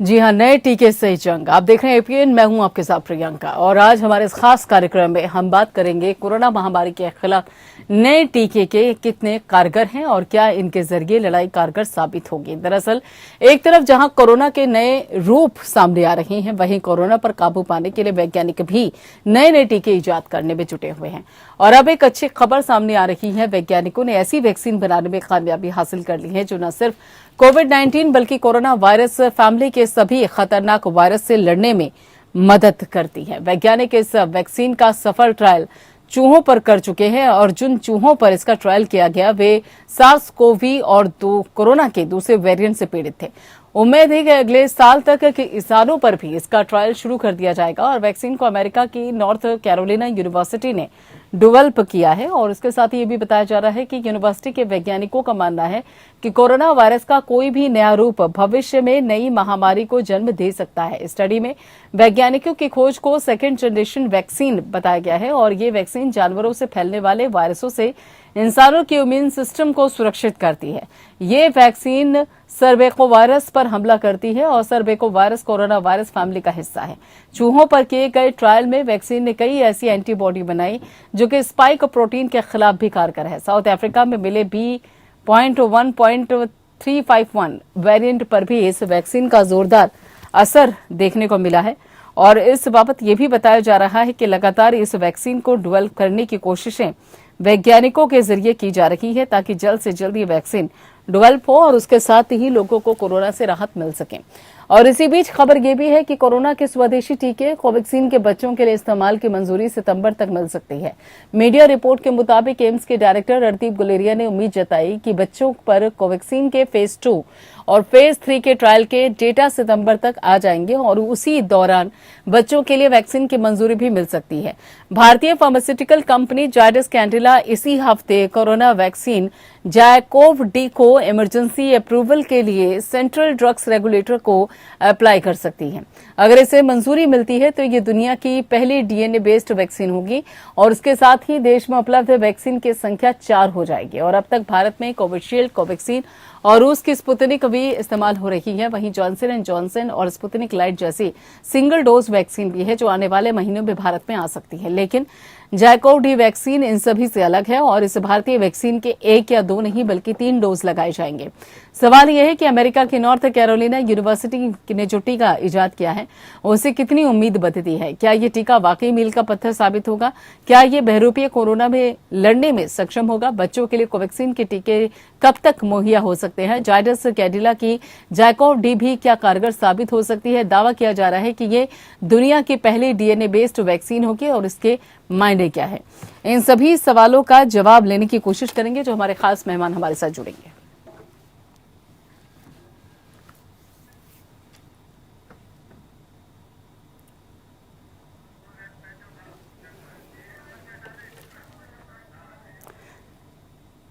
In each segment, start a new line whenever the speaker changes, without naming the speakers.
जी हाँ, नए टीके से जंग। आप देख रहे हैं एपीएन, मैं हूं आपके साथ प्रियंका। और आज हमारे इस खास कार्यक्रम में हम बात करेंगे कोरोना महामारी के खिलाफ नए टीके के कितने कारगर हैं और क्या इनके जरिए लड़ाई कारगर साबित होगी। दरअसल एक तरफ जहां कोरोना के नए रूप सामने आ रहे हैं, वहीं कोरोना पर काबू पाने के लिए वैज्ञानिक भी नए नए टीके इजाद करने में जुटे हुए हैं। और अब एक अच्छी खबर सामने आ रही है, वैज्ञानिकों ने ऐसी वैक्सीन बनाने में कामयाबी हासिल कर ली है जो न सिर्फ कोविड-19 बल्कि कोरोना वायरस फैमिली के सभी खतरनाक वायरस से लड़ने में मदद करती है। वैज्ञानिक इस वैक्सीन का सफल ट्रायल चूहों पर कर चुके हैं और जिन चूहों पर इसका ट्रायल किया गया वे सार्स-कोवी और कोरोना के दूसरे वेरिएंट से पीड़ित थे। उम्मीद है कि अगले साल तक कि इंसानों पर भी इसका ट्रायल शुरू कर दिया जाएगा। और वैक्सीन को अमेरिका की नॉर्थ कैरोलिना यूनिवर्सिटी ने डेवलप किया है। और इसके साथ ये भी बताया जा रहा है कि यूनिवर्सिटी के वैज्ञानिकों का मानना है कि कोरोना वायरस का कोई भी नया रूप भविष्य में नई महामारी को जन्म दे सकता है। इस स्टडी में वैज्ञानिकों की खोज को सेकेंड जनरेशन वैक्सीन बताया गया है और ये वैक्सीन जानवरों से फैलने वाले वायरसों से इंसानों के इम्यून सिस्टम को सुरक्षित करती है। ये वैक्सीन सर्बेको वायरस पर हमला करती है और सर्बेको वायरस कोरोना वायरस फैमिली का हिस्सा है। चूहों पर किए गए ट्रायल में वैक्सीन ने कई ऐसी एंटीबॉडी बनाई जो कि स्पाइक प्रोटीन के खिलाफ भी कारगर है। साउथ अफ्रीका में मिले B.1.351 वेरिएंट पर भी इस वैक्सीन का जोरदार असर देखने को मिला है। और इस बाबत यह भी बताया जा रहा है कि लगातार इस वैक्सीन को डेवलप करने की कोशिशें वैज्ञानिकों के जरिए की जा रही है ताकि जल्द से जल्द ये वैक्सीन डेवलप हो और उसके साथ ही लोगों को कोरोना से राहत मिल सके। और इसी बीच खबर यह भी है कि कोरोना के स्वदेशी टीके कोवैक्सीन के बच्चों के लिए इस्तेमाल की मंजूरी सितंबर तक मिल सकती है। मीडिया रिपोर्ट के मुताबिक एम्स के डायरेक्टर रणदीप गुलेरिया ने उम्मीद जताई कि बच्चों पर कोवैक्सीन के फेज 2 और फेज 3 के ट्रायल के डेटा सितंबर तक आ जाएंगे और उसी दौरान बच्चों के लिए वैक्सीन की मंजूरी भी मिल सकती है। भारतीय फार्मास्यूटिकल कंपनी जायडस कैडिला इसी हफ्ते कोरोना वैक्सीन जायकोव-डी को इमरजेंसी अप्रूवल के लिए सेंट्रल ड्रग्स रेगुलेटर को अप्लाई कर सकती है। अगर इसे मंजूरी मिलती है तो ये दुनिया की पहली डीएनए बेस्ड वैक्सीन होगी और इसके साथ ही देश में उपलब्ध वैक्सीन की संख्या 4 हो जाएगी। और अब तक भारत में कोविशील्ड, कोवैक्सीन और रूस की स्पुतनिक भी इस्तेमाल हो रही है। वहीं जॉनसन एंड जॉनसन और स्पुतनिक लाइट जैसी सिंगल डोज वैक्सीन भी है जो आने वाले महीनों में भारत में आ सकती है। लेकिन जायकोव-डी वैक्सीन इन सभी से अलग है और इस भारतीय वैक्सीन के 1 या 2 नहीं बल्कि 3 डोज लगाए जाएंगे। सवाल यह है कि अमेरिका की नॉर्थ कैरोलिना यूनिवर्सिटी ने जो टीका इजाद किया है उससे कितनी उम्मीद बंधती है। क्या ये टीका वाकई मील का पत्थर साबित होगा? क्या ये बहुरूपीय कोरोना में लड़ने में सक्षम होगा? बच्चों के लिए कोवैक्सीन के टीके कब तक मुहैया हो सकते हैं? जायडस कैडिला की जायकोव-डी भी क्या कारगर साबित हो सकती है? दावा किया जा रहा है कि ये दुनिया की पहली डीएनए बेस्ड वैक्सीन होगी और इसके मायने क्या है। इन सभी सवालों का जवाब लेने की कोशिश करेंगे जो हमारे खास मेहमान हमारे साथ जुड़ेंगे।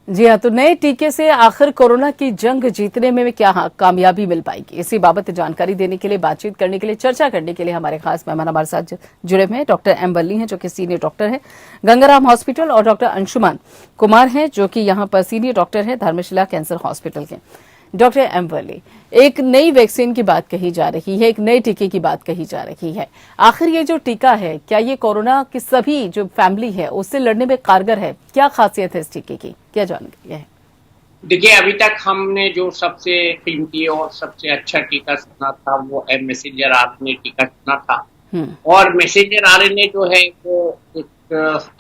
जी हाँ, तो नए टीके से आखिर कोरोना की जंग जीतने में क्या कामयाबी मिल पाएगी, इसी बाबत जानकारी देने के लिए, बातचीत करने के लिए, चर्चा करने के लिए हमारे खास मेहमान हमारे साथ जुड़े हुए हैं। डॉक्टर एम वल्ली हैं जो कि सीनियर डॉक्टर हैं गंगाराम हॉस्पिटल और डॉक्टर अंशुमान कुमार हैं जो कि यहाँ पर सीनियर डॉक्टर हैं धर्मशिला कैंसर हॉस्पिटल के। डॉक्टर एम वल्ली, एक नई वैक्सीन की बात कही जा रही है, एक नए टीके की बात कही जा रही है। आखिर ये जो टीका है क्या ये कोरोना की सभी जो फैमिली है उससे लड़ने में कारगर है? क्या खासियत है इस टीके की, क्या जानकारी है?
देखिए, अभी तक हमने जो सबसे कीमती और सबसे अच्छा टीका सुना था वो मैसेंजर आरएनए टीका सुना था। और मैसेंजर आरएनए जो है वो एक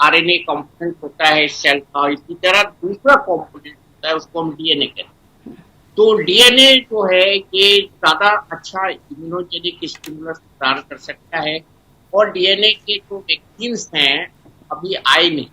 आरएनए कंपोनेंट होता है सेल का। इसी तरह दूसरा कंपोनेंट होता है उसको हम डीएनए कहते हैं। तो डीएनए जो है ये ज्यादा अच्छा इम्यूनोजेनिक स्टिमुलस प्रदान कर सकता है और डीएनए के जो वैक्सीन्स हैं अभी आए नहीं।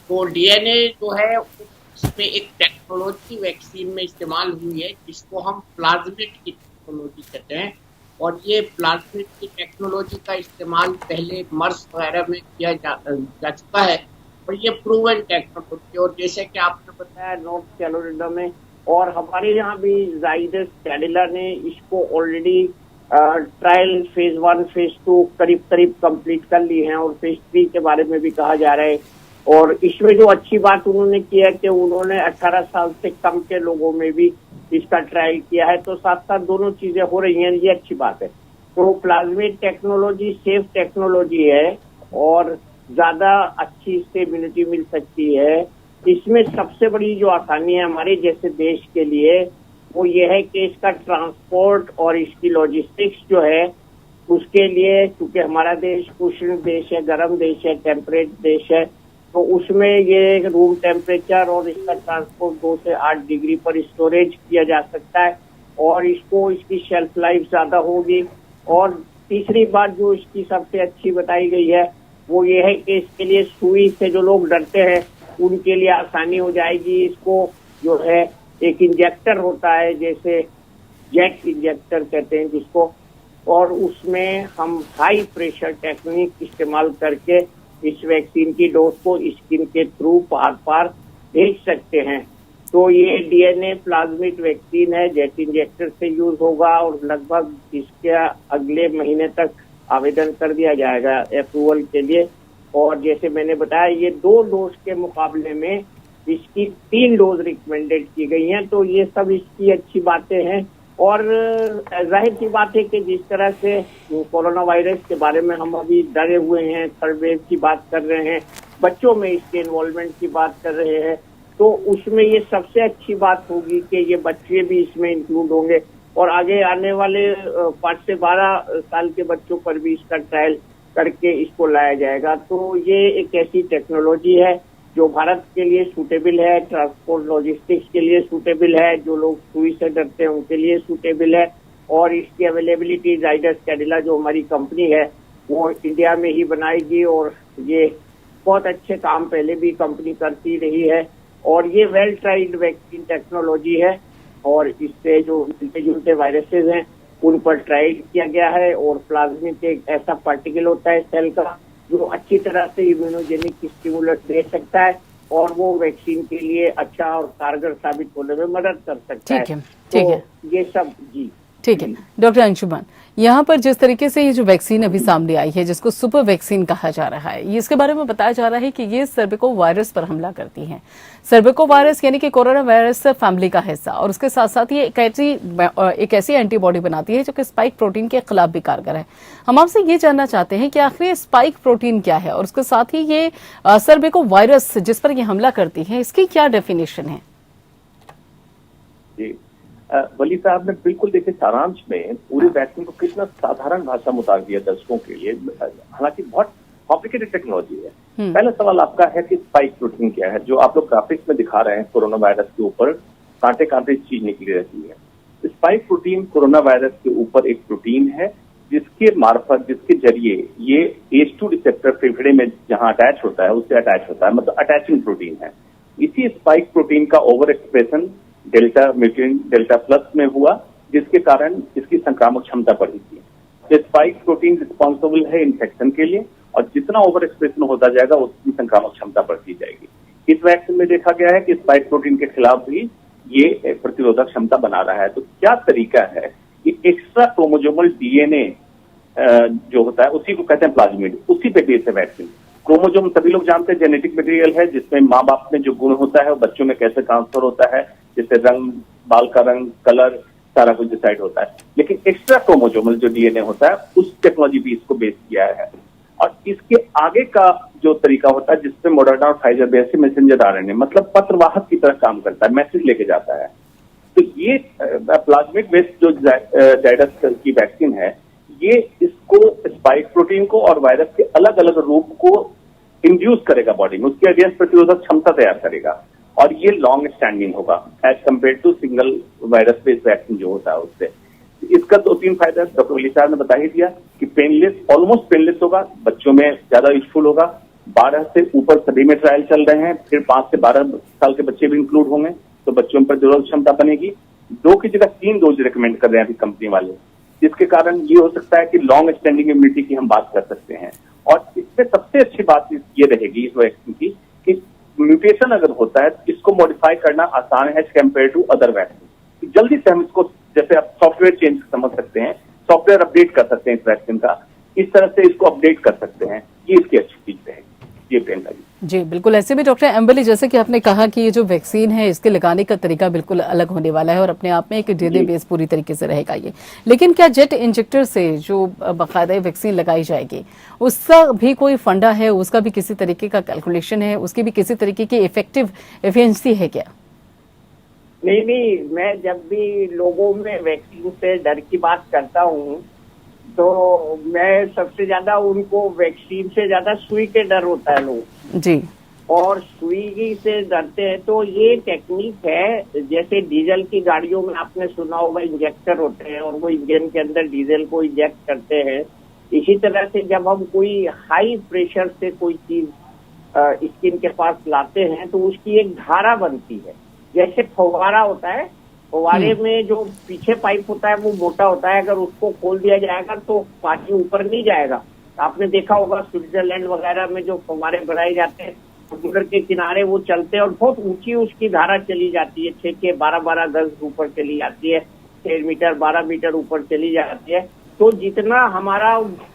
तो डीएनए जो है इसमें एक टेक्नोलॉजी वैक्सीन में इस्तेमाल हुई है जिसको हम प्लाज्मिड की टेक्नोलॉजी कहते हैं। और ये प्लाज्मिड की टेक्नोलॉजी का इस्तेमाल पहले मर्स वगैरह में किया जा चुका है और ये प्रूवन टेक्नोलॉजी। और जैसे कि आपने बताया नॉर्थ कैरोलिना में और हमारे यहाँ भी जायडस कैडिला ने इसको ऑलरेडी ट्रायल फेज 1 फेज 2 करीब कंप्लीट कर ली हैं और फेज 3 के बारे में भी कहा जा रहा है और इसमें जो अच्छी बात उन्होंने किया कि उन्होंने 18 साल से कम के लोगों में भी इसका ट्रायल किया है, तो साथ साथ दोनों चीजें हो रही हैं, ये अच्छी बात है। तो प्लाज्मिड टेक्नोलॉजी सेफ टेक्नोलॉजी है और ज्यादा अच्छी इससे इम्यूनिटी मिल सकती है। इसमें सबसे बड़ी जो आसानी है हमारे जैसे देश के लिए वो ये है कि इसका ट्रांसपोर्ट और इसकी लॉजिस्टिक्स जो है उसके लिए, क्योंकि हमारा देश उष्ण देश है, गर्म देश है, टेम्परेट देश है, तो उसमें ये रूम टेम्परेचर और इसका ट्रांसपोर्ट 2 से 8 डिग्री पर स्टोरेज किया जा सकता है और इसकी शेल्फ लाइफ ज्यादा होगी। और तीसरी बात जो इसकी सबसे अच्छी बताई गई है वो ये है कि इसके लिए सुई से जो लोग डरते हैं उनके लिए आसानी हो जाएगी। इसको जो है एक इंजेक्टर होता है, जैसे जेट इंजेक्टर कहते हैं जिसको, और उसमें हम हाई प्रेशर टेक्निक इस्तेमाल करके इस वैक्सीन की डोज को स्किन के थ्रू पार पार भेज सकते हैं। तो ये डीएनए प्लाज्मिड वैक्सीन है, जेट इंजेक्टर से यूज होगा और लगभग इसके अगले महीने तक आवेदन कर दिया जाएगा अप्रूवल के लिए। और जैसे मैंने बताया ये 2 डोज के मुकाबले में इसकी 3 डोज रिकमेंडेड की गई हैं, तो ये सब इसकी अच्छी बातें हैं। और जाहिर सी बात है कि जिस तरह से कोरोना वायरस के बारे में हम अभी डरे हुए हैं, थर्ड वेव की बात कर रहे हैं, बच्चों में इसके इन्वॉल्वमेंट की बात कर रहे हैं, तो उसमें ये सबसे अच्छी बात होगी कि ये बच्चे भी इसमें इंक्लूड होंगे और आगे आने वाले 5 से 12 साल के बच्चों पर भी इसका ट्रायल करके इसको लाया जाएगा। तो ये एक ऐसी टेक्नोलॉजी है जो भारत के लिए सूटेबल है, ट्रांसपोर्ट लॉजिस्टिक्स के लिए सूटेबल है, जो लोग सुई से डरते हैं उनके लिए सूटेबल है। और इसकी अवेलेबिलिटी जाइडस कैडिला जो हमारी कंपनी है वो इंडिया में ही बनाएगी और ये बहुत अच्छे काम पहले भी कंपनी करती रही है और ये वेल ट्राइड वैक्सीन टेक्नोलॉजी है और इससे जो मिलते जुलते वायरसेस हैं उन पर ट्राई किया गया है। और प्लाज्मिड एक ऐसा पार्टिकल होता है सेल का जो अच्छी तरह से इम्यूनोजेनिक स्टिमुलस दे सकता है और वो वैक्सीन के लिए अच्छा और कारगर साबित होने में मदद कर सकता है।
ठीक है,
ये सब जी
ठीक है। डॉक्टर अंशुमान, यहाँ पर जिस तरीके से ये जो वैक्सीन अभी सामने आई है जिसको सुपर वैक्सीन कहा जा रहा है, ये इसके बारे में बताया जा रहा है कि ये सर्विको वायरस पर हमला करती है। सर्विको वायरस यानी कि कोरोना वायरस फैमिली का हिस्सा और उसके साथ साथ ये एक ऐसी एंटीबॉडी बनाती है जो कि स्पाइक प्रोटीन के खिलाफ भी कारगर है। हम आपसे ये जानना चाहते हैं कि आखिर स्पाइक प्रोटीन क्या है और उसके साथ ही ये सर्विको वायरस जिस पर ये हमला करती है इसकी क्या डेफिनेशन है?
जी वली साहब ने बिल्कुल देखिए सारांश में पूरे वैक्सीन को कितना साधारण भाषा में उतार दिया दर्शकों के लिए, हालांकि बहुत कॉम्प्लिकेटेड टेक्नोलॉजी है। पहला सवाल आपका है कि स्पाइक प्रोटीन क्या है, जो आप लोग ग्राफिक्स में दिखा रहे हैं कोरोना वायरस के ऊपर कांटे कांटे चीज निकली रहती है। स्पाइक प्रोटीन कोरोना वायरस के ऊपर एक प्रोटीन है जिसके मार्फत, जिसके जरिए ये H2 रिसेप्टर फेफड़े में जहां अटैच होता है उससे अटैच होता है, मतलब अटैचिंग प्रोटीन है। इसी स्पाइक प्रोटीन का over expression delta mutant delta plus में हुआ जिसके कारण इसकी संक्रामक क्षमता बढ़ी थी। तो स्पाइक प्रोटीन रिस्पॉन्सिबल है इन्फेक्शन के लिए और जितना ओवर एक्सप्रेशन होता जाएगा उतनी संक्रामक क्षमता बढ़ती जाएगी। इस वैक्सीन में देखा गया है कि स्पाइक प्रोटीन के खिलाफ भी ये प्रतिरोधक क्षमता बना रहा है। तो क्या तरीका है कि एक्स्ट्रा क्रोमोजोमल डीएनए जो होता है उसी को कहते हैं प्लाज्मिड, उसी पे बेस है वैक्सीन। क्रोमोजोम सभी लोग जानते हैं जेनेटिक मटेरियल है जिसमें माँ बाप में जो गुण होता है वो बच्चों में कैसे ट्रांसफर होता है, जैसे रंग, बाल का रंग, कलर, सारा कुछ डिसाइड होता है। लेकिन एक्स्ट्रा क्रोमोजोमल जो डीएनए होता है उस टेक्नोलॉजी भी इसको बेस किया है। और इसके आगे का जो तरीका होता है जिसमें मॉडर्ना और फाइजर जैसे मैसेंजर आरएनए, मतलब पत्रवाहक की तरह काम करता है, मैसेज लेके जाता है। तो ये प्लाज्मिड बेस्ड जो जाइडस की वैक्सीन है ये इसको स्पाइक प्रोटीन को और वायरस के अलग अलग रूप को इंड्यूस करेगा बॉडी में, उसके अगेंस्ट प्रतिरोधक क्षमता तैयार करेगा और ये लॉन्ग स्टैंडिंग होगा as compare to single virus based vaccine जो होता है उससे। इसका 2-3 फायदा डॉक्टर वली साहब ने बता ही दिया कि पेनलेस, ऑलमोस्ट पेनलेस होगा, बच्चों में ज्यादा यूजफुल होगा। 12 से ऊपर सभी में ट्रायल चल रहे हैं, फिर 5 से 12 साल के बच्चे भी इंक्लूड होंगे तो बच्चों में प्रतिरोधक क्षमता बनेगी। 2 की जगह 3 डोज रिकमेंड कर रहे हैं अभी कंपनी वाले, जिसके कारण ये हो सकता है कि लॉन्ग स्टैंडिंग इम्यूनिटी की हम बात कर सकते हैं। और इसमें सबसे अच्छी बात ये रहेगी इस वैक्सीन की कि म्यूटेशन अगर होता है तो इसको मॉडिफाई करना आसान है कंपेयर टू अदर वैक्सीन। जल्दी से हम इसको, जैसे आप सॉफ्टवेयर चेंज समझ सकते हैं, सॉफ्टवेयर अपडेट कर सकते हैं इस वैक्सीन का, इस तरह से इसको अपडेट कर सकते हैं। ये इसकी अच्छी चीज रहेगी, ये प्रेरणा।
जी बिल्कुल। ऐसे में डॉक्टर एम्बली, जैसे कि आपने कहा कि ये जो वैक्सीन है इसके लगाने का तरीका बिल्कुल अलग होने वाला है और अपने आप में एक डीएनए बेस पूरी तरीके से रहेगा ये, लेकिन क्या जेट इंजेक्टर से जो बाकायदा वैक्सीन लगाई जाएगी उसका भी कोई फंडा है, उसका भी किसी तरीके का कैलकुलेशन है, उसकी भी किसी तरीके की इफेक्टिव एफिशिएंसी है क्या?
नहीं, मैं जब भी लोगों में वैक्सीन से डर की बात करता हूँ तो मैं सबसे ज्यादा उनको वैक्सीन से ज्यादा सुई के डर होता है लोग
जी।
और सुई से डरते हैं। तो ये टेक्निक है, जैसे डीजल की गाड़ियों में आपने सुना होगा इंजेक्टर होते हैं और वो इंजन के अंदर डीजल को इंजेक्ट करते हैं। इसी तरह से जब हम कोई हाई प्रेशर से कोई चीज स्किन के पास लाते हैं तो उसकी एक धारा बनती है, जैसे फव्वारा होता है। फव्वारे में जो पीछे पाइप होता है वो मोटा होता है, अगर उसको खोल दिया जाएगा तो पानी ऊपर नहीं जाएगा। आपने देखा होगा स्विट्जरलैंड वगैरह में जो फव्वारे बनाए जाते हैं समुद्र के किनारे वो चलते हैं और बहुत ऊंची उसकी धारा चली जाती है, 6 12 गज ऊपर चली जाती है, 6 मीटर 12 मीटर ऊपर चली जाती है। तो जितना हमारा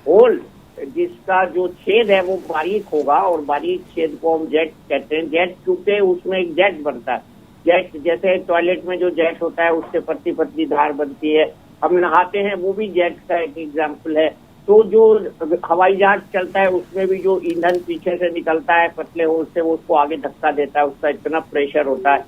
होल जिसका जो छेद है वो बारीक होगा और बारीक छेद को हम जेट कहते हैं। जेट चूंकि उसमें एक जेट बनता है, जेट जैसे टॉयलेट में जो जेट होता है उससे पतली पतली धार बनती है, हम नहाते हैं वो भी जेट का एक एग्जाम्पल है। तो जो हवाई जहाज चलता है उसमें भी जो ईंधन पीछे से निकलता है पतले होल से वो उसको आगे धक्का देता है, उसका इतना प्रेशर होता है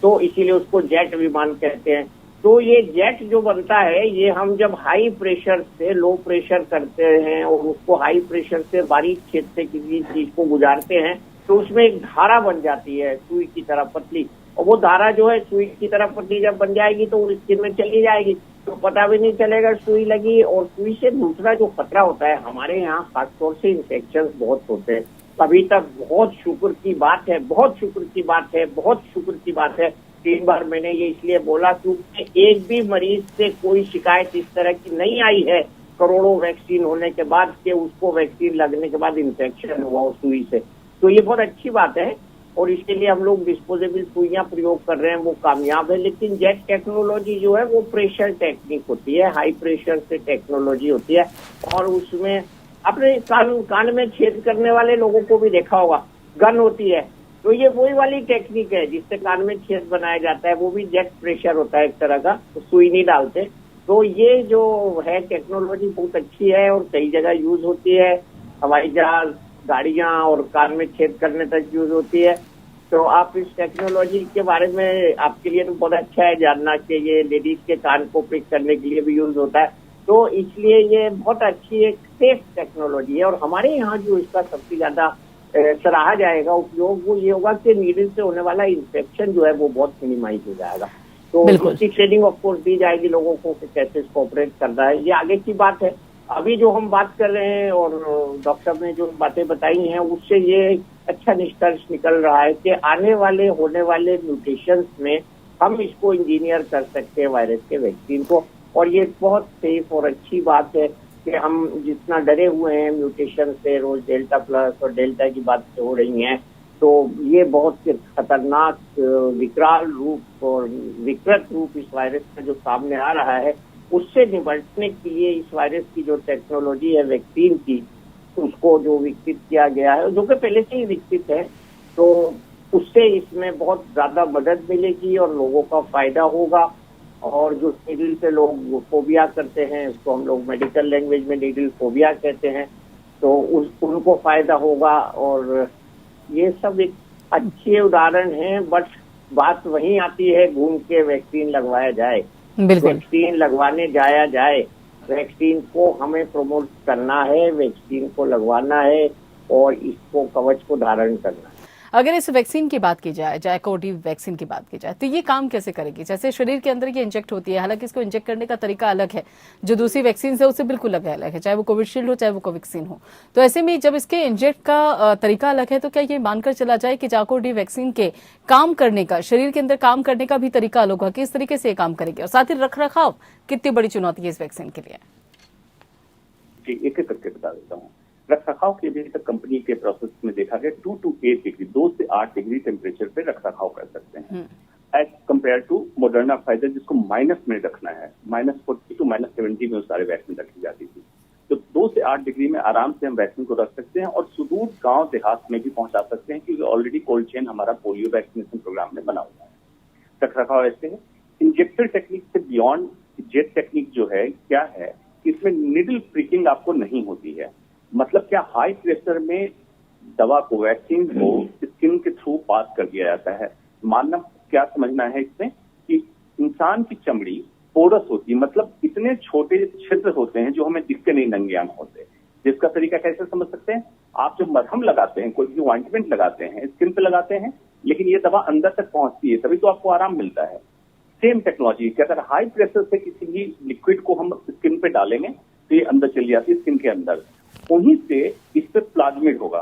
तो इसीलिए उसको जेट विमान कहते हैं। तो ये जेट जो बनता है ये हम जब हाई प्रेशर से लो प्रेशर करते हैं और उसको हाई प्रेशर से बारीक छेद से किसी चीज को गुजारते हैं तो उसमें एक धारा बन जाती है सुई की तरह पतली, और वो धारा जो है सुई की तरह पतली जब बन जाएगी तो वो स्किन में चली जाएगी तो पता भी नहीं चलेगा सुई लगी। और सुई से दूसरा जो खतरा होता है, हमारे यहाँ खासतौर से इन्फेक्शन बहुत होते हैं। अभी तक बहुत शुक्र की बात है, बहुत शुक्र की बात है, बहुत शुक्र की बात है, 3 बार मैंने ये इसलिए बोला क्योंकि एक भी मरीज से कोई शिकायत इस तरह की नहीं आई है करोड़ों वैक्सीन होने के बाद कि उसको वैक्सीन लगने के बाद इन्फेक्शन हुआ उस सुई से। तो ये बहुत अच्छी बात है और इसके लिए हम लोग डिस्पोजेबल सुइयां प्रयोग कर रहे हैं, वो कामयाब है। लेकिन जेट टेक्नोलॉजी जो है वो प्रेशर टेक्निक होती है, हाई प्रेशर से टेक्नोलॉजी होती है और उसमें आपने कान में छेद करने वाले लोगों को भी देखा होगा, गन होती है। तो ये वही वाली टेक्निक है जिससे कान में छेद बनाया जाता है, वो भी जेट प्रेशर होता है एक तरह का, तो सुई नहीं डालते। तो ये जो है टेक्नोलॉजी बहुत अच्छी है और कई जगह यूज होती है, हवाई जहाज, गाड़ियां और कान में छेद करने तक यूज होती है। तो आप इस टेक्नोलॉजी के बारे में, आपके लिए तो बहुत अच्छा है जानना कि ये लेडीज के कान को पिक करने के लिए भी यूज होता है। तो इसलिए ये बहुत अच्छी एक सेफ टेक्नोलॉजी है और हमारे यहाँ जो इसका सबसे ज्यादा सराहा जाएगा उपयोग वो ये होगा कि नीडल से होने वाला इन्फेक्शन जो है वो बहुत मिनिमाइज हो जाएगा। तो इसकी ट्रेनिंग ऑफ कोर्स दी जाएगी लोगों को कि कैसे इसको ऑपरेट करना है, ये आगे की बात है। अभी जो हम बात कर रहे हैं और डॉक्टर ने जो बातें बताई हैं उससे ये अच्छा निष्कर्ष निकल रहा है कि आने वाले होने वाले म्यूटेशंस में हम इसको इंजीनियर कर सकते हैं वायरस के वैक्सीन को, और ये बहुत सेफ और अच्छी बात है कि हम जितना डरे हुए हैं म्यूटेशन से, रोज डेल्टा प्लस और डेल्टा की बातें हो रही हैं, तो ये बहुत खतरनाक विकराल रूप और विकृत रूप इस वायरस का जो सामने आ रहा है उससे निपटने के लिए इस वायरस की जो टेक्नोलॉजी है वैक्सीन की, उसको जो विकसित किया गया है, जो कि पहले से ही विकसित है, तो उससे इसमें बहुत ज्यादा मदद मिलेगी और लोगों का फायदा होगा। और जो नीडल से लोग फोबिया करते हैं, उसको हम लोग मेडिकल लैंग्वेज में नीडल फोबिया कहते हैं, तो उनको फायदा होगा। और ये सब एक अच्छे उदाहरण हैं, बट बात वहीं आती है घूम के वैक्सीन लगवाया जाए, वैक्सीन लगवाने जाया जाए, वैक्सीन को हमें प्रमोट करना है, वैक्सीन को लगवाना है और इसको कवच को धारण करना है।
अगर इस वैक्सीन की बात की जाए, जायकोडी वैक्सीन की बात की जाए, तो ये काम कैसे करेगी? जैसे शरीर के अंदर ये इंजेक्ट होती है, हालांकि इसको इंजेक्ट करने का तरीका अलग है, जो दूसरी वैक्सीन है उससे बिल्कुल अलग है, चाहे वो कोविशील्ड हो चाहे वो कोवैक्सीन हो। तो ऐसे में जब इसके इंजेक्ट का तरीका अलग है तो क्या ये मानकर चला जाए कि जायकोडी वैक्सीन के काम करने का, शरीर के अंदर काम करने का भी तरीका अलग होगा, किस तरीके से ये काम करेगी? और साथ ही रख रखाव कितनी बड़ी चुनौती है इस वैक्सीन के लिए?
जी, एक एक करके बता देता हूँ। रख रखाव के लिए तक कंपनी के प्रोसेस में देखा गया 2 to 8 डिग्री, 2 से 8 डिग्री टेम्परेचर पे रख रखाव कर सकते हैं, as compare to Moderna Pfizer जिसको माइनस में रखना है, -40 to -70 में वो सारे वैक्सीन रखी जाती थी। तो 2 से 8 डिग्री में आराम से हम वैक्सीन को रख सकते हैं और सुदूर गांव देहात में भी पहुंचा सकते हैं, क्योंकि ऑलरेडी कोल्ड चेन हमारा पोलियो वैक्सीनेशन प्रोग्राम में बना हुआ है। रखरखाव ऐसे है। इंजेक्टर टेक्निक से बियॉन्ड जेट टेक्निक जो है क्या है, इसमें निडल प्रिकिंग आपको नहीं होती है। मतलब क्या, हाई प्रेशर में दवा को, वैक्सीन को स्किन के थ्रू पास कर दिया जाता है। मानना क्या समझना है इसमें कि इंसान की चमड़ी पोरस होती है, मतलब इतने छोटे छिद्र होते हैं जो हमें दिखते नहीं, नंगे आंख होते। जिसका तरीका कैसे समझ सकते हैं, आप जब मरहम लगाते हैं, कोई भी ऑइंटमेंट लगाते हैं, स्किन पे लगाते हैं, लेकिन ये दवा अंदर तक पहुंचती है, तभी तो आपको आराम मिलता है। सेम टेक्नोलॉजी कि अगर हाई प्रेशर से किसी भी लिक्विड को हम स्किन पे डालेंगे तो ये अंदर चली जाती है, स्किन के अंदर। उन्हीं से इस पे प्लाज्मिड होगा।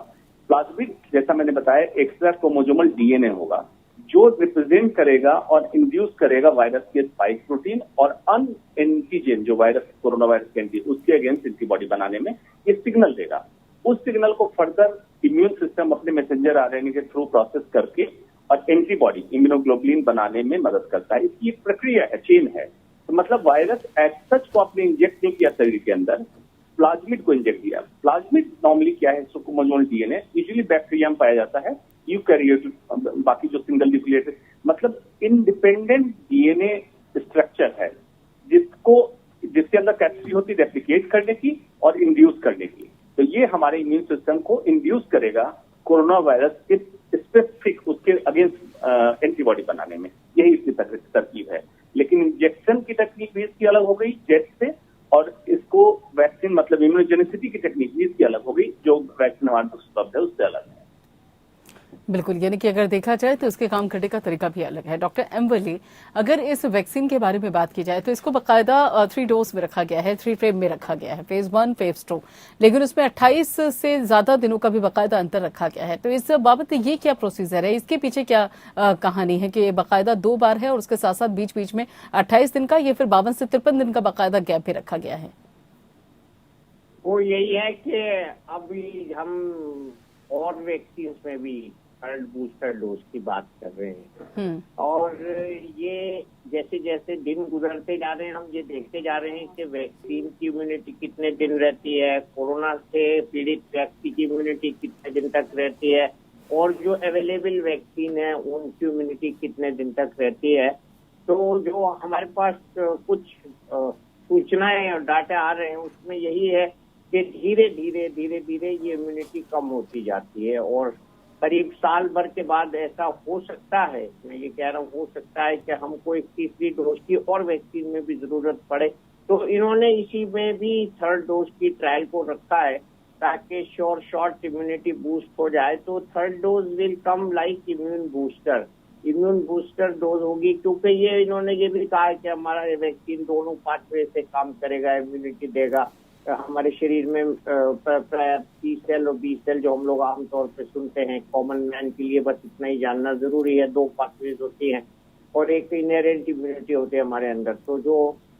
प्लाज्मिड जैसा मैंने बताया एक्स्ट्रा क्रोमोसोमल डीएनए होगा जो रिप्रेजेंट करेगा और इंड्यूस करेगा वायरस के स्पाइक प्रोटीन और अन एंटीजन जो वायरस, कोरोना वायरस के एंटी, उसके अगेंस्ट एंटीबॉडी बनाने में ये सिग्नल देगा। उस सिग्नल को फर्दर इम्यून सिस्टम अपने मैसेंजर आरएनए के थ्रू प्रोसेस करके और एंटीबॉडी, इम्यूनोग्लोबुलिन बनाने में मदद करता है। इसकी एक प्रक्रिया है, चेन है। तो मतलब वायरस एज सच को आपने इंजेक्ट नहीं किया शरीर के अंदर, प्लाज्मिड को इंजेक्ट किया। प्लाज्मिड नॉर्मली क्या है, क्रोमोसोमल डीएनए, यूजुअली बैक्टीरिया में पाया जाता है, यूकैरियोट, बाकी जो सिंगल न्यूक्लिएटेड, मतलब इंडिपेंडेंट डीएनए स्ट्रक्चर है जिसके अंदर कैपेसिटी होती है रेप्लिकेट करने की और इंड्यूस करने की। तो ये हमारे इम्यून सिस्टम को इंड्यूस करेगा कोरोना वायरस के स्पेसिफिक, उसके अगेंस्ट एंटीबॉडी बनाने में। यही इसकी तरकीब है। लेकिन इंजेक्शन की टेक्निक भी इसकी अलग हो गई जेट से, और इसको वैक्सीन मतलब इम्यूनोजेनिसिटी की टेक्निक भी इसकी अलग हो गई, जो वैक्सीन हमारे पास उपलब्ध है उससे अलग है।
बिल्कुल, यानी कि अगर देखा जाए तो उसके काम करने का तरीका भी अलग है। डॉक्टर एम वली, अगर इस वैक्सीन के बारे में बात की जाए तो इसको बाकायदा 3 डोज में रखा गया है, 3 फ्रेम में रखा गया है, फेज 1, फेज 2, लेकिन उसमें 28 से ज्यादा दिनों का भी बाकायदा अंतर रखा गया है। तो इस बाबत ये क्या प्रोसीजर है, इसके पीछे क्या कहानी है कि बाकायदा 2 बार है और उसके साथ साथ बीच बीच में 28 दिन का, ये फिर 52 से 53 दिन का बाकायदा गैप भी रखा गया है?
वो यही है कि अभी हम और वैक्सीन में भी थर्ड बूस्टर डोज की बात कर रहे हैं, और ये जैसे जैसे दिन गुजरते जा रहे हैं हम ये देखते जा रहे हैं कि वैक्सीन की इम्यूनिटी कितने दिन रहती है, कोरोना से पीड़ित व्यक्ति की इम्यूनिटी कितने दिन तक रहती है, और जो अवेलेबल वैक्सीन है उनकी इम्यूनिटी कितने दिन तक रहती है। तो जो हमारे पास कुछ सूचनाएं और डाटा आ रहे हैं उसमें यही है कि धीरे धीरे ये इम्यूनिटी कम होती जाती है, और करीब साल भर के बाद ऐसा हो सकता है, मैं ये कह रहा हूँ हो सकता है कि हमको एक तीसरी डोज की और वैक्सीन में भी जरूरत पड़े। तो इन्होंने इसी में भी थर्ड डोज की ट्रायल को रखा है ताकि शॉर्ट इम्यूनिटी बूस्ट हो जाए। तो third dose will come like immune booster dose होगी, क्योंकि ये इन्होंने ये भी कहा है कि हमारा वैक्सीन दोनों पाथवे से काम करेगा, इम्यूनिटी देगा। हमारे शरीर में प्राय 30 सेल और 20 सेल जो हम लोग आमतौर पे सुनते हैं, कॉमन मैन के लिए बस इतना ही जानना जरूरी है। 2 पाथवेज होती हैं और एक इनहेरेंट इम्यूनिटी होती है हमारे अंदर। तो जो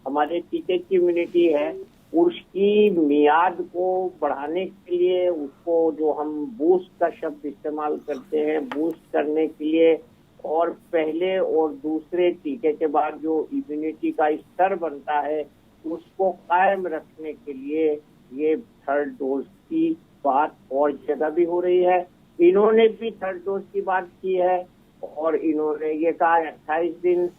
हमारे टीके की इम्यूनिटी है उसकी मियाद को बढ़ाने के लिए उसको जो हम बूस्ट का शब्द इस्तेमाल करते हैं, बूस्ट करने के लिए और पहले और दूसरे टीके के बाद जो इम्यूनिटी का स्तर बनता है उसको कायम रखने के लिए ये थर्ड डोज की बात और जगह भी हो रही है। इन्होंने भी थर्ड डोज की बात की है और इन्होंने ये कहा 28 दिन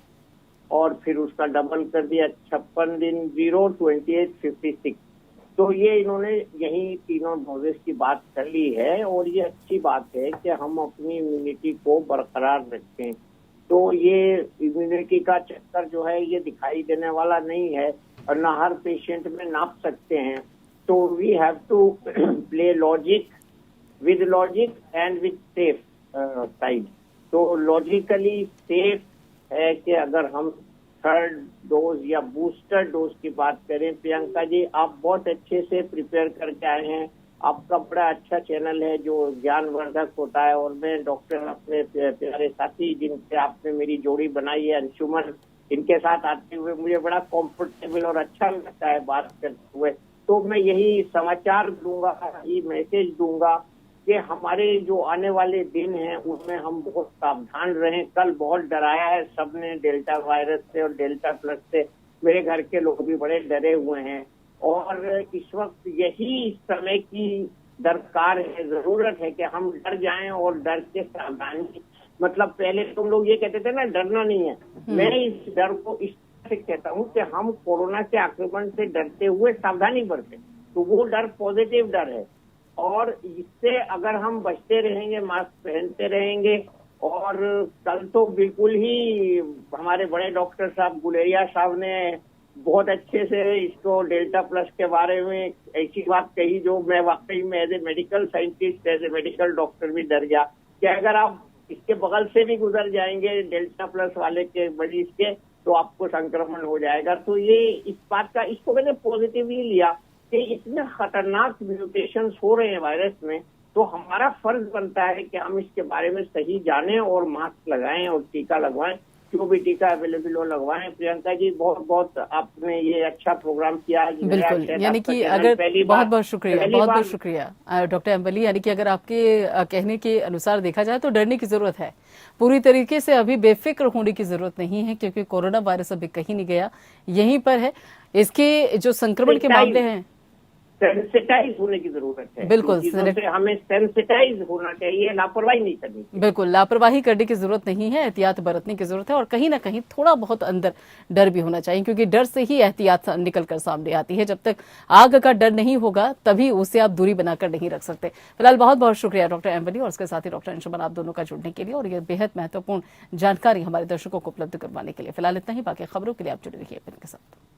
और फिर उसका डबल कर दिया 56 दिन, 0, 28, 56। तो ये इन्होंने यही तीनों डोजेस की बात कर ली है और ये अच्छी बात है कि हम अपनी इम्यूनिटी को बरकरार रखें। तो ये इम्यूनिटी का चक्कर जो है ये दिखाई देने वाला नहीं है और ना हर पेशेंट में नाप सकते हैं। तो we have to play logic and with safe side. तो लॉजिकली सेफ है कि अगर हम थर्ड डोज या बूस्टर डोज की बात करें, प्रियंका जी आप बहुत अच्छे से प्रिपेयर करके आए हैं, आपका बड़ा अच्छा चैनल है जो ज्ञानवर्धक होता है, और मैं डॉक्टर अपने प्यारे साथी जिनसे आपने मेरी जोड़ी बनाई है अंशुमन, इनके साथ आते हुए मुझे बड़ा कंफर्टेबल और अच्छा लगता है बात करते हुए। तो मैं यही समाचार दूंगा, यही मैसेज दूंगा कि हमारे जो आने वाले दिन हैं उसमें हम बहुत सावधान रहें। कल बहुत डराया है सबने डेल्टा वायरस से और डेल्टा प्लस से, मेरे घर के लोग भी बड़े डरे हुए हैं। और इस वक्त यही समय की दरकार है, जरूरत है कि हम डर जाएं और डर के सावधानी, मतलब पहले तुम लोग ये कहते थे ना डरना नहीं है, मैं इस डर को इस तरह से कहता हूँ कि हम कोरोना के आक्रमण से डरते हुए सावधानी बरतें, तो वो डर पॉजिटिव डर है। और इससे अगर हम बचते रहेंगे, मास्क पहनते रहेंगे, और कल तो बिल्कुल ही हमारे बड़े डॉक्टर साहब गुलेरिया साहब ने बहुत अच्छे से इसको डेल्टा प्लस के बारे में ऐसी बात कही जो मैं वाकई में as a medical scientist, as a medical doctor भी डर गया कि अगर आप इसके बगल से भी गुजर जाएंगे डेल्टा प्लस वाले के मरीज के, तो आपको संक्रमण हो जाएगा। तो ये इस बात का, इसको मैंने पॉजिटिवली लिया कि इतने खतरनाक म्यूटेशंस हो रहे हैं वायरस में, तो हमारा फर्ज बनता है कि हम इसके बारे में सही जानें और मास्क लगाएं और टीका लगवाएं, जो भी टीका अवेलेबल हो लगवाएं। प्रियंका जी, बहुत बहुत आपने ये अच्छा प्रोग्राम किया है।
बिल्कुल, यानी कि अगर बहुत बहुत शुक्रिया डॉक्टर अंबली, यानी कि अगर आपके कहने के अनुसार देखा जाए तो डरने की जरूरत है, पूरी तरीके से अभी बेफिक्र होने की जरूरत नहीं है, क्योंकि कोरोना वायरस अभी कहीं नहीं गया, यहीं पर है। इसके जो संक्रमण के मामले हैं,
सेंसिटाइज होने की जरूरत है।
बिल्कुल,
हमें सेंसिटाइज होना चाहिए, लापरवाही नहीं करनी चाहिए।
बिल्कुल, लापरवाही करने की जरूरत नहीं है, एहतियात बरतने की जरूरत है, और कहीं ना कहीं थोड़ा बहुत अंदर डर भी होना चाहिए, क्योंकि डर से ही एहतियात निकल कर सामने आती है। जब तक आग का डर नहीं होगा तभी उससे आप दूरी बनाकर नहीं रख सकते। फिलहाल बहुत बहुत शुक्रिया डॉक्टर अंबली और उसके साथ ही डॉक्टर अंशुमन, आप दोनों का जुड़ने के लिए और ये बेहद महत्वपूर्ण जानकारी हमारे दर्शकों को उपलब्ध करवाने के लिए। फिलहाल इतना ही, बाकी खबरों के लिए आप जुड़े रहिए एपीएन के साथ।